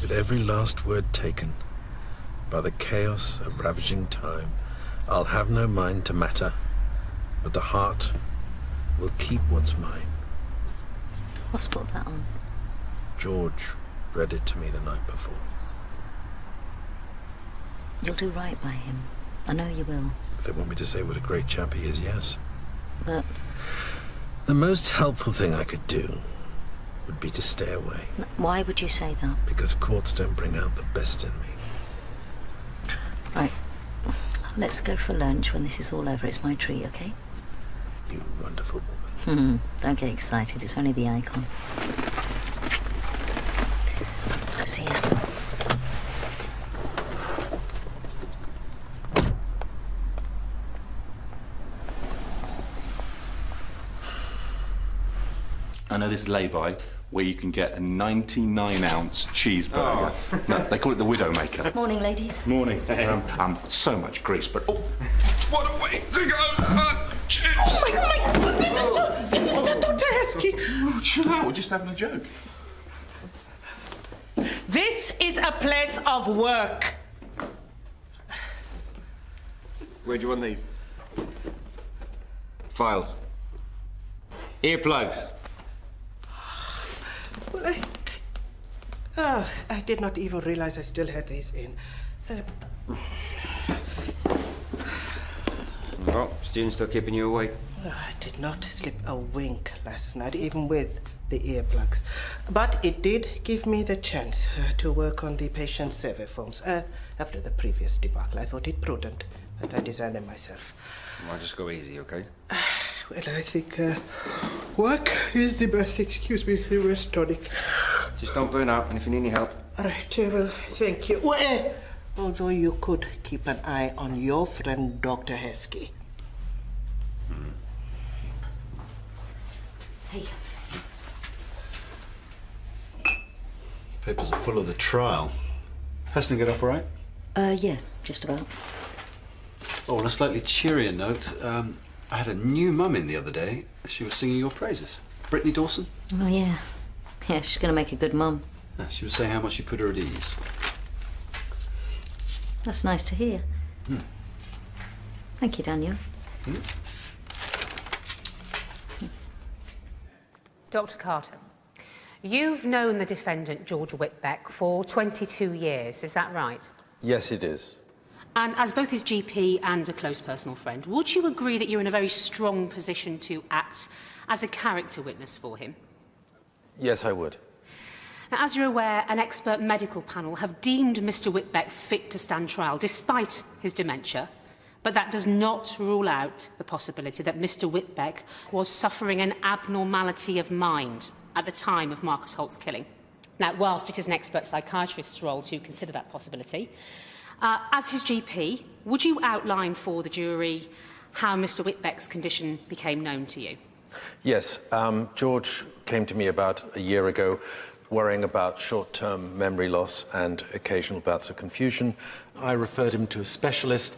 With every last word taken, by the chaos of ravaging time, I'll have no mind to matter, but the heart will keep what's mine. What's put that on? George read it to me the night before. You'll do right by him. I know you will. If they want me to say what a great chap he is, yes. But The most helpful thing I could do would be to stay away. why would you say that? Because courts don't bring out the best in me. Right. Let's go for lunch when this is all over. It's my treat, okay? You wonderful woman. Don't get excited. It's only the icon. See ya. I know this lay-by where you can get a 99-ounce cheeseburger. No, they call it the Widowmaker. Morning, ladies. Morning. So much grease, but what a way to go! Chips! Oh my God! Dr. Heskey! Oh, chill out. We're just having a joke. This is a place of work. Where do you want these? Files. Earplugs. Well, I did not even realize I still had these in. Oh, students still keeping you awake? I did not sleep a wink last night, even with the earplugs. But it did give me the chance to work on the patient survey forms. After the previous debacle, I thought it prudent that I designed them myself. Well, just go easy, okay? Well, I think work is the best excuse me, the worst tonic. Just don't burn out, and if you need any help... All right, well, thank you. Well, although you could keep an eye on your friend, Dr. Heskey. Hey. Papers are full of the trial. Heston get off all right? Yeah, just about. Oh, on a slightly cheerier note, I had a new mum in the other day. She was singing your praises. Brittany Dawson? Oh, yeah. Yeah, she's gonna make a good mum. Yeah, she was saying how much you put her at ease. That's nice to hear. Thank you, Daniel. Dr. Carter, you've known the defendant, George Whitbeck, for 22 years, is that right? Yes, it is. And as both his GP and a close personal friend, would you agree that you're in a very strong position to act as a character witness for him? Yes, I would. Now, as you're aware, an expert medical panel have deemed Mr. Whitbeck fit to stand trial despite his dementia, but that does not rule out the possibility that Mr. Whitbeck was suffering an abnormality of mind at the time of Marcus Holt's killing. Now, whilst it is an expert psychiatrist's role to consider that possibility, as his GP, would you outline for the jury how Mr. Whitbeck's condition became known to you? Yes, George came to me about a year ago worrying about short-term memory loss and occasional bouts of confusion. I referred him to a specialist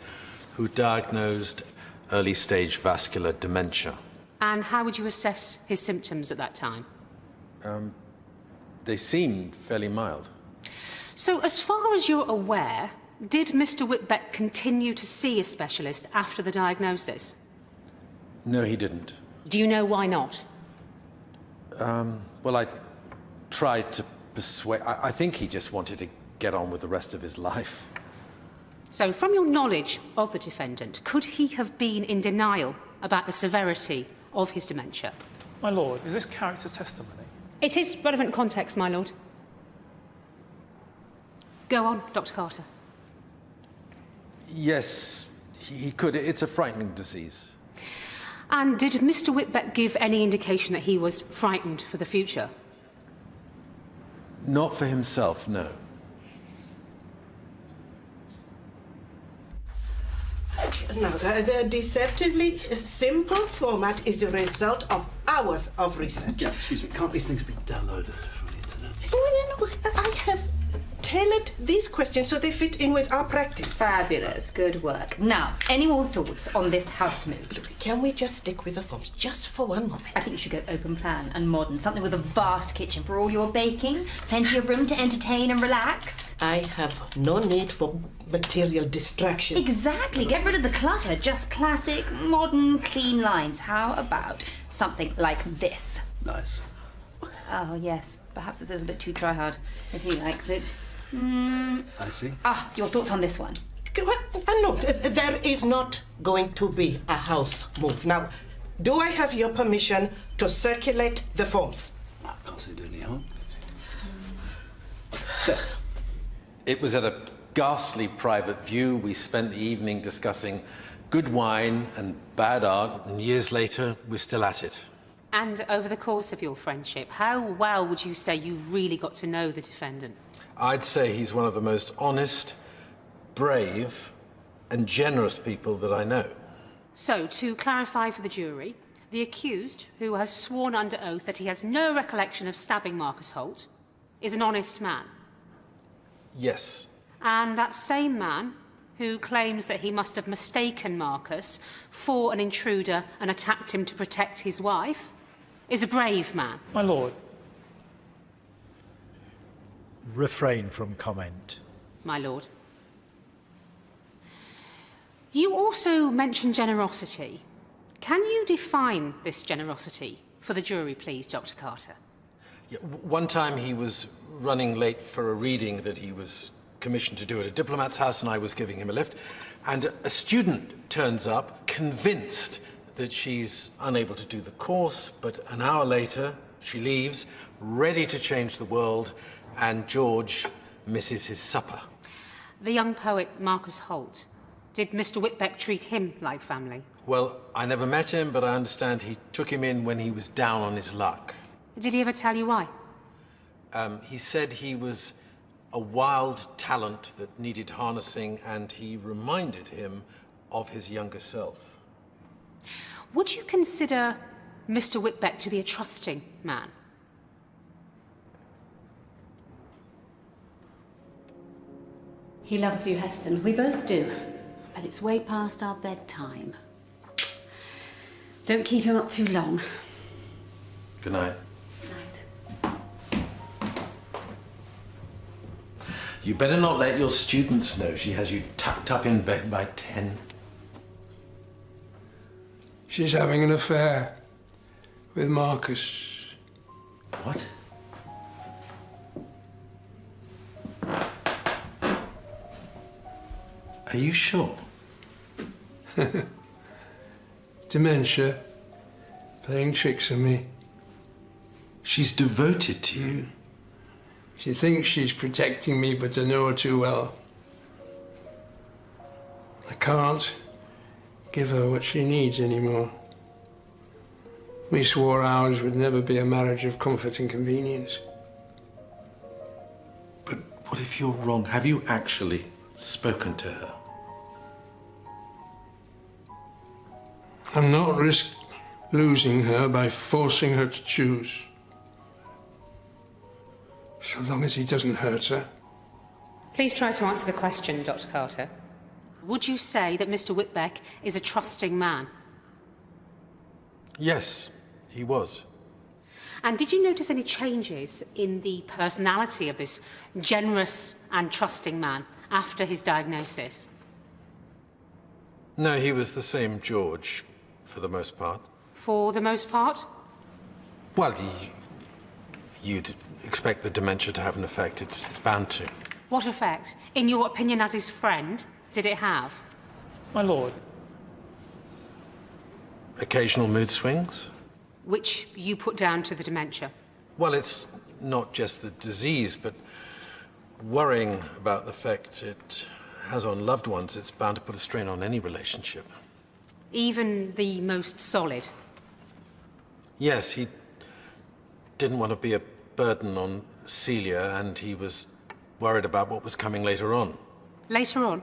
who diagnosed early-stage vascular dementia. And how would you assess his symptoms at that time? They seemed fairly mild. So, as far as you're aware, did Mr. Whitbeck continue to see a specialist after the diagnosis? No, he didn't. Do you know why not? Well, I tried to persuade... I think he just wanted to get on with the rest of his life. So, from your knowledge of the defendant, could he have been in denial about the severity of his dementia? My lord, is this character testimony? It is relevant context, my lord. Go on, Dr. Carter. Yes, he could. It's a frightening disease. And did Mr. Whitbeck give any indication that he was frightened for the future? Not for himself, no. Now, the deceptively simple format is a result of hours of research. Yeah, excuse me, can't these things be downloaded from the internet? Well, you know, I have tailored these questions so they fit in with our practice. Fabulous. Good work. Now, any more thoughts on this house move? Can we just stick with the forms just for one moment? I think you should go open plan and modern. Something with a vast kitchen for all your baking. Plenty of room to entertain and relax. I have no need for material distraction. Exactly. Get rid of the clutter. Just classic, modern, clean lines. How about something like this? Nice. Oh, yes. Perhaps it's a little bit too try-hard, if he likes it. I see. Your thoughts on this one? What? No, there is not going to be a house move. Now, do I have your permission to circulate the forms? I can't see doing any harm. It was at a ghastly private view. We spent the evening discussing good wine and bad art, and years later, we're still at it. And over the course of your friendship, how well would you say you really got to know the defendant? I'd say he's one of the most honest, brave, and generous people that I know. So, to clarify for the jury, the accused, who has sworn under oath that he has no recollection of stabbing Marcus Holt, is an honest man. Yes. And that same man, who claims that he must have mistaken Marcus for an intruder and attacked him to protect his wife, is a brave man. My lord. Refrain from comment. My lord. You also mentioned generosity. Can you define this generosity for the jury, please, Dr. Carter? Yeah, one time he was running late for a reading that he was commissioned to do at a diplomat's house, and I was giving him a lift. And a student turns up, convinced that she's unable to do the course, but an hour later, she leaves, ready to change the world, and George misses his supper. The young poet Marcus Holt. Did Mr. Whitbeck treat him like family? Well, I never met him, but I understand he took him in when he was down on his luck. Did he ever tell you why? He said he was a wild talent that needed harnessing, and he reminded him of his younger self. Would you consider Mr. Whitbeck to be a trusting man? He loves you, Heston. We both do. But it's way past our bedtime. Don't keep him up too long. Good night. Night. You better not let your students know she has you tucked up in bed by 10. She's having an affair with Marcus. What? Are you sure? Dementia, playing tricks on me. She's devoted to you. She thinks she's protecting me, but I know her too well. I can't give her what she needs anymore. We swore ours would never be a marriage of comfort and convenience. But what if you're wrong? Have you actually spoken to her? I'm not risk losing her by forcing her to choose. So long as he doesn't hurt her. Please try to answer the question, Dr. Carter. Would you say that Mr. Whitbeck is a trusting man? Yes, he was. And did you notice any changes in the personality of this generous and trusting man after his diagnosis? No, he was the same George, for the most part. For the most part? Well, you'd expect the dementia to have an effect. It's bound to. What effect, in your opinion as his friend, did it have? My lord. Occasional mood swings. Which you put down to the dementia? Well, it's not just the disease, but worrying about the effect it has on loved ones. It's bound to put a strain on any relationship. Even the most solid? Yes, he didn't want to be a burden on Celia, and he was worried about what was coming later on. Later on?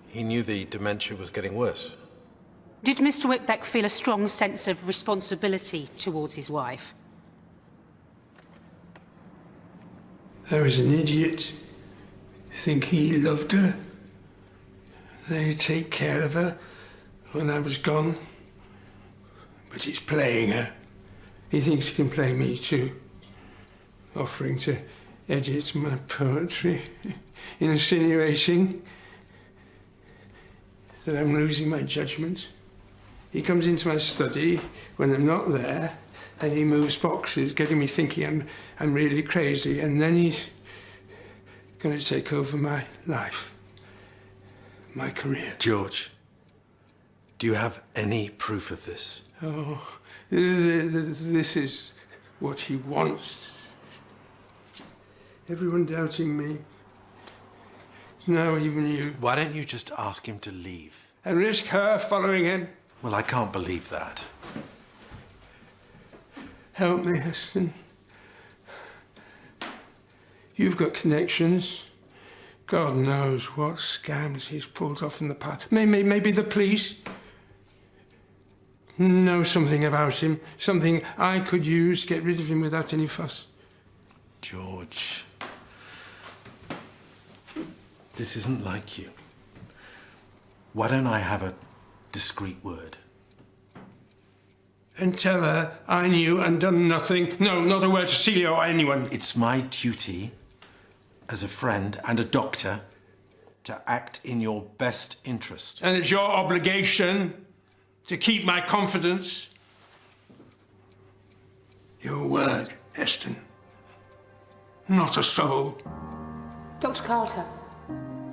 He knew the dementia was getting worse. Did Mr. Whitbeck feel a strong sense of responsibility towards his wife? I was an idiot, thinking he loved her. That he'd take care of her when I was gone. But he's playing her. He thinks he can play me too, offering to edit my poetry, insinuating that I'm losing my judgment. He comes into my study when I'm not there, and he moves boxes, getting me thinking I'm really crazy, and then he's going to take over my life, my career. George, do you have any proof of this? Oh, this is what he wants. Everyone doubting me. Now even you. Why don't you just ask him to leave? And risk her following him. Well, I can't believe that. Help me, Heston. You've got connections. God knows what scams he's pulled off in the past. Maybe the police know something about him, something I could use, get rid of him without any fuss. George, this isn't like you. Why don't I have a discreet word? And tell her I knew and done nothing. No, not a word to Celia or anyone. It's my duty as a friend and a doctor to act in your best interest. And it's your obligation to keep my confidence. Your word, Heston. Not a soul. Dr. Carter.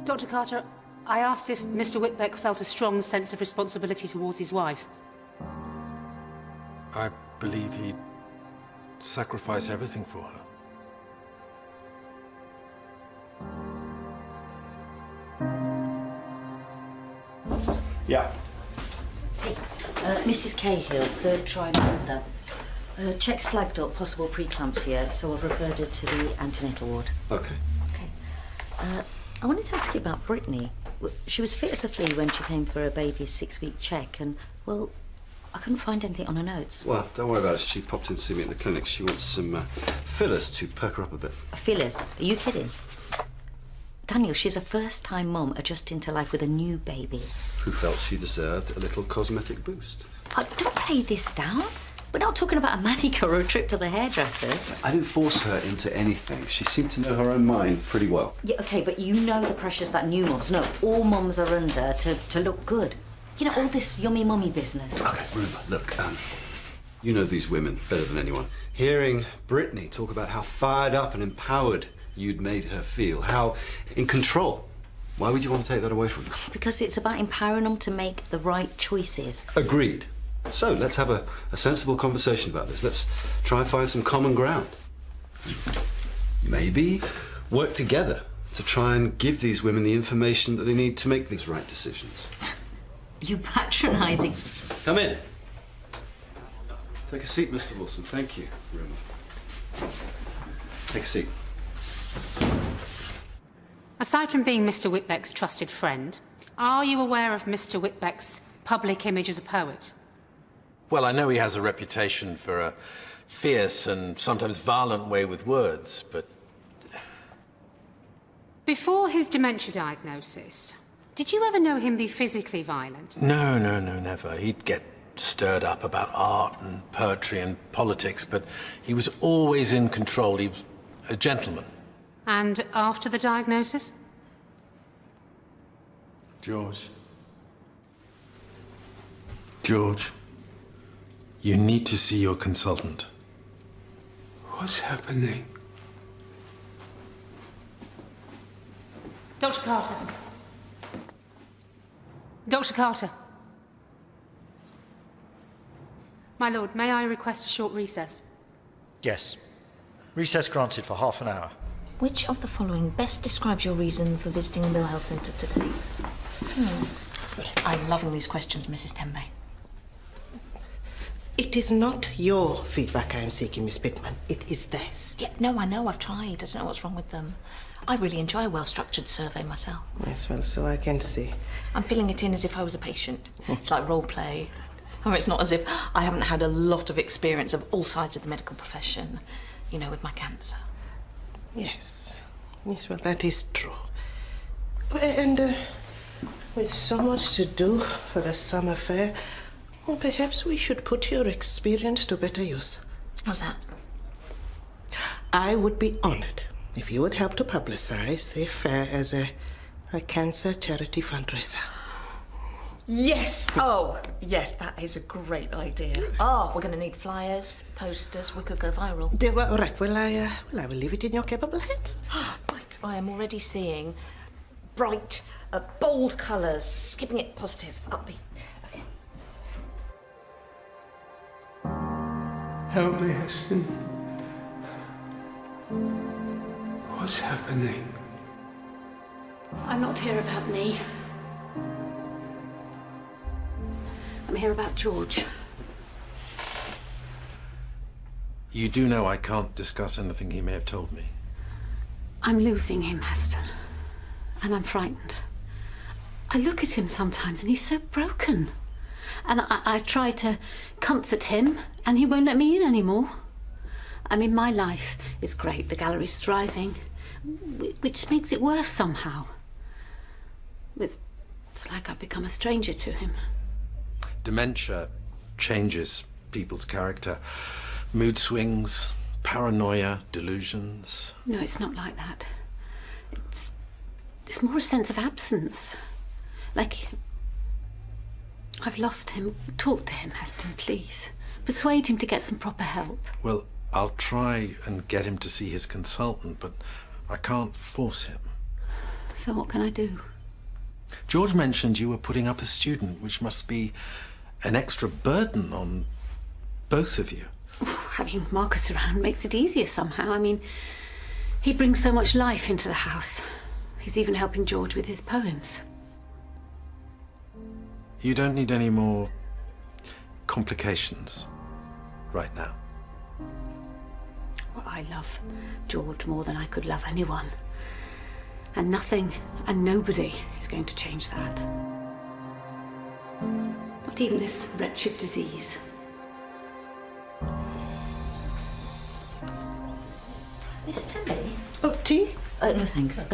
Dr. Carter, I asked if Mr. Whitbeck felt a strong sense of responsibility towards his wife. I believe he'd sacrifice everything for her. Yeah. Mrs. Cahill, third trimester. Check's flagged up, possible preeclamps here, so I've referred her to the antenatal ward. Okay. Okay. I wanted to ask you about Brittany. She was fit as a flea when she came for her baby's 6-week check, and, well, I couldn't find anything on her notes. Well, don't worry about it. She popped in to see me at the clinic. She wants some fillers to perk her up a bit. Fillers? Are you kidding? Daniel, she's a first-time mum adjusting to life with a new baby. Who felt she deserved a little cosmetic boost. Don't play this down. We're not talking about a manicure or a trip to the hairdresser. I didn't force her into anything. She seemed to know her own mind pretty well. Yeah, OK, but you know the pressures that new mums, no, all mums are under to look good. You know, all this yummy mummy business. OK, Rumour, look, you know these women better than anyone. Hearing Brittany talk about how fired up and empowered you'd made her feel, how in control. Why would you want to take that away from her? Because it's about empowering them to make the right choices. Agreed. So, let's have a sensible conversation about this. Let's try and find some common ground. Maybe work together to try and give these women the information that they need to make these right decisions. You patronising. Come in. Take a seat, Mr. Wilson. Thank you, Rumour. Take a seat. Aside from being Mr. Whitbeck's trusted friend, are you aware of Mr. Whitbeck's public image as a poet? Well, I know he has a reputation for a fierce and sometimes violent way with words, but... Before his dementia diagnosis, did you ever know him be physically violent? No, never. He'd get stirred up about art and poetry and politics, but he was always in control. He was a gentleman. And after the diagnosis? George, you need to see your consultant. What's happening? Dr. Carter. Dr. Carter. My lord, may I request a short recess? Yes. Recess granted for half an hour. Which of the following best describes your reason for visiting the Mill Health Centre today? I'm loving these questions, Mrs. Tembe. It is not your feedback I am seeking, Miss Pittman. It is theirs. Yeah, no, I know. I've tried. I don't know what's wrong with them. I really enjoy a well-structured survey myself. Yes, well, so I can see. I'm filling it in as if I was a patient. It's like role play. I mean, it's not as if I haven't had a lot of experience of all sides of the medical profession, you know, with my cancer. Yes. Yes, well, that is true. And with so much to do for the summer fair, well, perhaps we should put your experience to better use. How's that? I would be honored if you would help to publicize the fair as a cancer charity fundraiser. Yes! Oh, yes, that is a great idea. Oh, we're going to need flyers, posters. We could go viral. Well, right. Well, I will leave it in your capable hands. Right. I am already seeing bright, bold colours, keeping it positive, upbeat. Okay. Help me, Heston. What's happening? I'm not here about me. I'm here about George. You do know I can't discuss anything he may have told me. I'm losing him, Heston. And I'm frightened. I look at him sometimes and he's so broken. And I try to comfort him and he won't let me in anymore. I mean, my life is great. The gallery's thriving, which makes it worse somehow. It's like I've become a stranger to him. Dementia changes people's character. Mood swings, paranoia, delusions. No, it's not like that. It's more a sense of absence. Like, I've lost him. Talk to him, Heston, please. Persuade him to get some proper help. Well, I'll try and get him to see his consultant, but I can't force him. So what can I do? George mentioned you were putting up a student, which must be an extra burden on both of you. Having Marcus around makes it easier somehow. I mean, he brings so much life into the house. He's even helping George with his poems. You don't need any more complications right now. Well, I love George more than I could love anyone. And nothing and nobody is going to change that. Not even this wretched disease. Mrs. Temby? Oh, tea? No, thanks.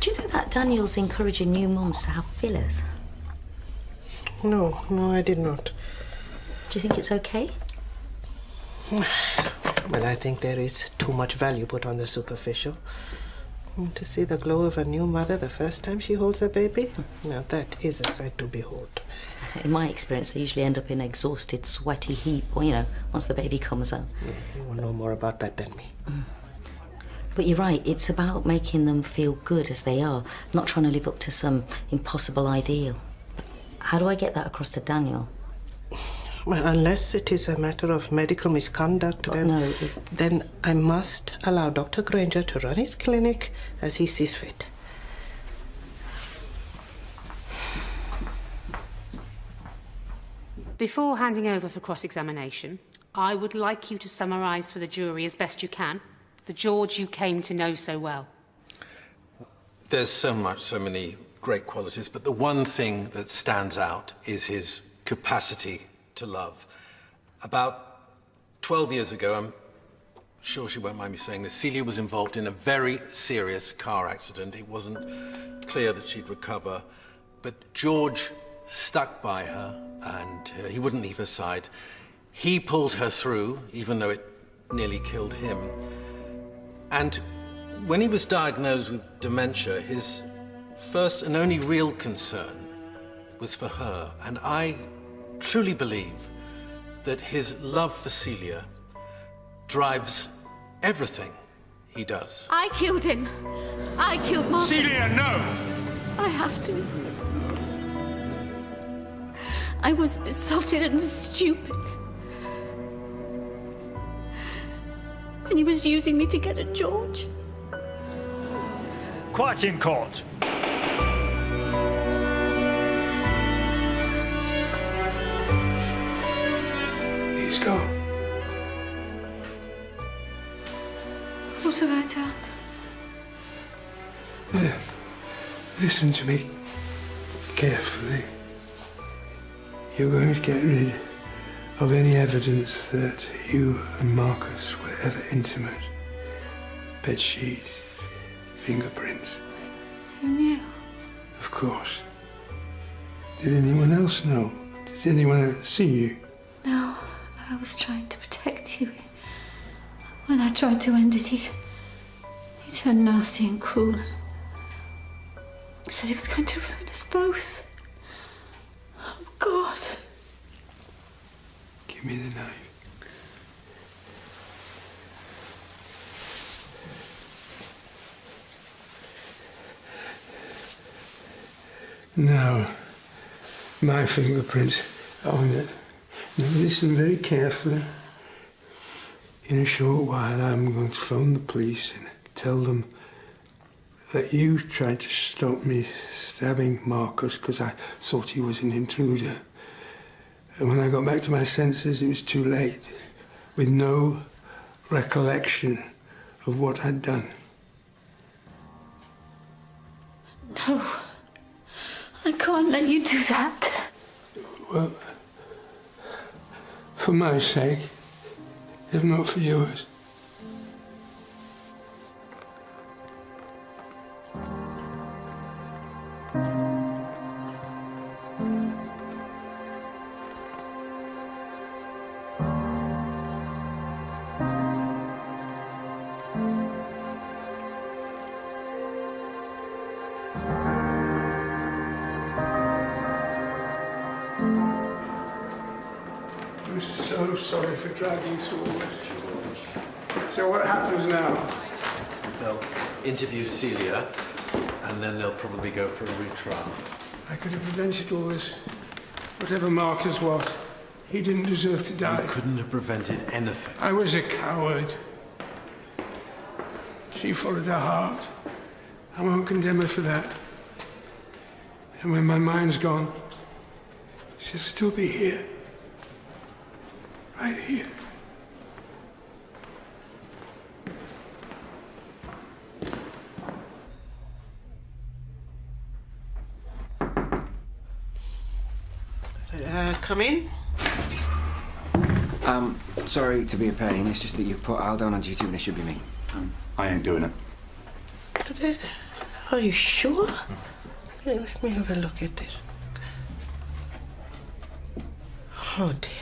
Do you know that Daniel's encouraging new mums to have fillers? No, I did not. Do you think it's okay? Well, I think there is too much value put on the superficial. To see the glow of a new mother the first time she holds a baby, now that is a sight to behold. In my experience, they usually end up in an exhausted, sweaty heap, or, once the baby comes out. Yeah, you will know more about that than me. But you're right, it's about making them feel good as they are, not trying to live up to some impossible ideal. But how do I get that across to Daniel? Well, unless it is a matter of medical misconduct, then I must allow Dr. Granger to run his clinic as he sees fit. Before handing over for cross-examination, I would like you to summarise for the jury as best you can the George you came to know so well. There's so many great qualities, but the one thing that stands out is his capacity to love. About 12 years ago, I'm sure she won't mind me saying this, Celia was involved in a very serious car accident. It wasn't clear that she'd recover, but George stuck by her and he wouldn't leave her side. He pulled her through, even though it nearly killed him. And when he was diagnosed with dementia, his first and only real concern was for her. And I truly believe that his love for Celia drives everything he does. I killed him. I killed Marcus. Celia, no! I have to. I was besotted and stupid. And he was using me to get at George. Quiet in court. He's gone. What have I done? Listen to me carefully. You're going to get rid of any evidence that you and Marcus were ever intimate. bed sheets, fingerprints. Who knew? Of course. Did anyone else know? Did anyone else see you? No, I was trying to protect you. When I tried to end it, he turned nasty and cruel. He said he was going to ruin us both. Oh, God. Give me the knife. Now, my fingerprints on it. Now listen very carefully. In a short while, I'm going to phone the police and tell them that you tried to stop me stabbing Marcus because I thought he was an intruder. And when I got back to my senses, it was too late, with no recollection of what I'd done. No. I can't let you do that. Well, for my sake, if not for yours. I'm so sorry for dragging you through all this. So what happens now? They'll interview Celia, and then they'll probably go for a retrial. I could have prevented all this. Whatever Marcus was, he didn't deserve to die. You couldn't have prevented anything. I was a coward. She followed her heart. I won't condemn her for that. And when my mind's gone, she'll still be here. Right here. Come in. Sorry to be a pain. It's just that you've put Al down on duty when it should be me. I ain't doing it. Are you sure? Here, let me have a look at this. Oh, dear.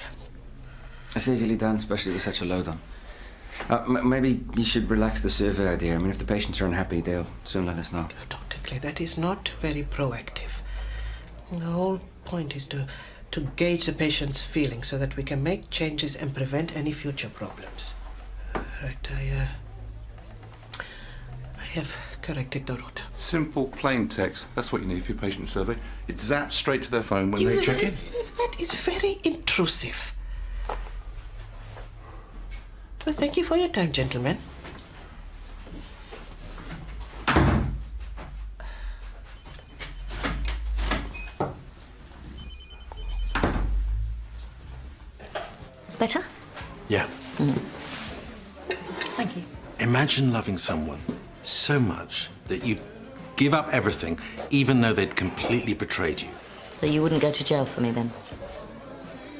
It's easily done, especially with such a load on. Maybe you should relax the survey idea. I mean, if the patients are unhappy, they'll soon let us know. Dr. Clay, that is not very proactive. The whole point is to gauge the patient's feelings so that we can make changes and prevent any future problems. Right, I have corrected the rota. Simple, plain text. That's what you need for your patient survey. It zaps straight to their phone when they check in. That is very intrusive. Well, thank you for your time, gentlemen. Better? Yeah. Thank you. Imagine loving someone so much that you'd give up everything, even though they'd completely betrayed you. So you wouldn't go to jail for me then?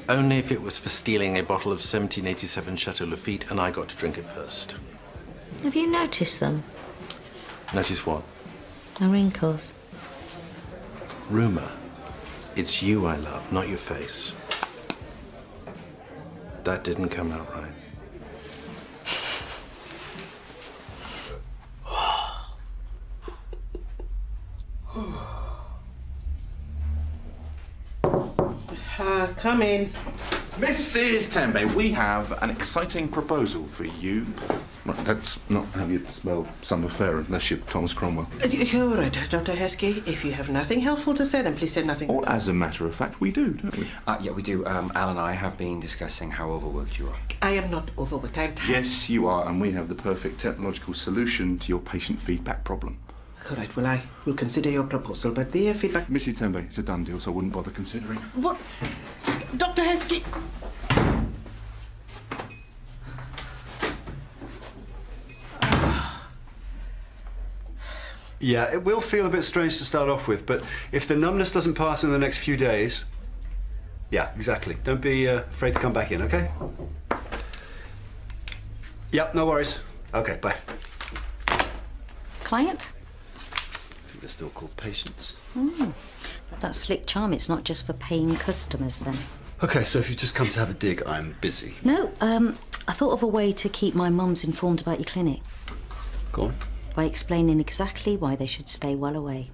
Only if it was for stealing a bottle of 1787 Chateau Lafite and I got to drink it first. Have you noticed them? Notice what? The wrinkles. Rumour. It's you I love, not your face. That didn't come out right. Come in. Mrs. Tembe, we have an exciting proposal for you. That's not how you spell Summer Fair unless you're Thomas Cromwell. You're right, Dr. Heskey. If you have nothing helpful to say, then please say nothing. Or as a matter of fact, we do, don't we? Yeah, we do. Al and I have been discussing how overworked you are. I am not overworked. I'm tired. Yes, you are, and we have the perfect technological solution to your patient feedback problem. All right, well, I will consider your proposal, but the feedback... Mrs. Tembe, it's a done deal, so I wouldn't bother considering. What? Dr. Heskey! Yeah, it will feel a bit strange to start off with, but if the numbness doesn't pass in the next few days... Yeah, exactly. Don't be afraid to come back in, OK? Yep, no worries. OK, bye. Client? I think they're still called patients. That slick charm, it's not just for paying customers then. Okay, so if you just come to have a dig, I'm busy. No, I thought of a way to keep my mums informed about your clinic. Go on. By explaining exactly why they should stay well away.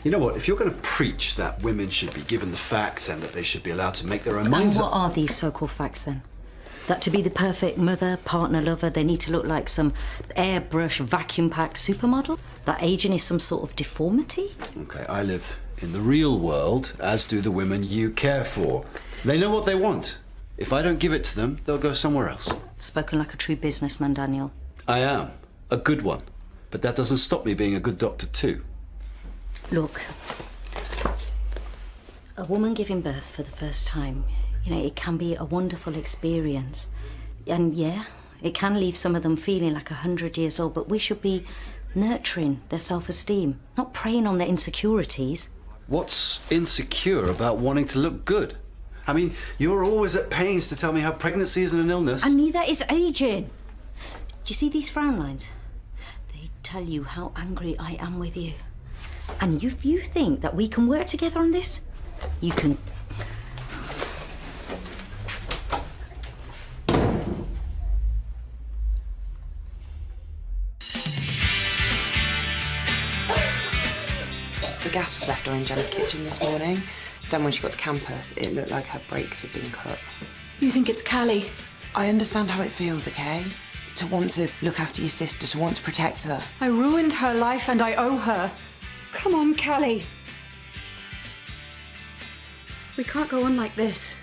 You know what? If you're going to preach that women should be given the facts and that they should be allowed to make their own minds And up... what are these so-called facts then? That to be the perfect mother, partner, lover, they need to look like some airbrush, vacuum-packed supermodel? That aging is some sort of deformity? Okay, I live in the real world, as do the women you care for. They know what they want. If I don't give it to them, they'll go somewhere else. Spoken like a true businessman, Daniel. I am. A good one. But that doesn't stop me being a good doctor too. Look, a woman giving birth for the first time, it can be a wonderful experience. And yeah, it can leave some of them feeling like 100 years old, but we should be nurturing their self-esteem, not preying on their insecurities. What's insecure about wanting to look good? I mean, you're always at pains to tell me how pregnancy isn't an illness. And neither is aging. Do you see these frown lines? They tell you how angry I am with you. And if you think that we can work together on this, you can... The gas was left on in Jenna's kitchen this morning. Then when she got to campus, it looked like her brakes had been cut. You think it's Callie? I understand how it feels, okay? To want to look after your sister, to want to protect her. I ruined her life and I owe her. Come on, Callie. We can't go on like this.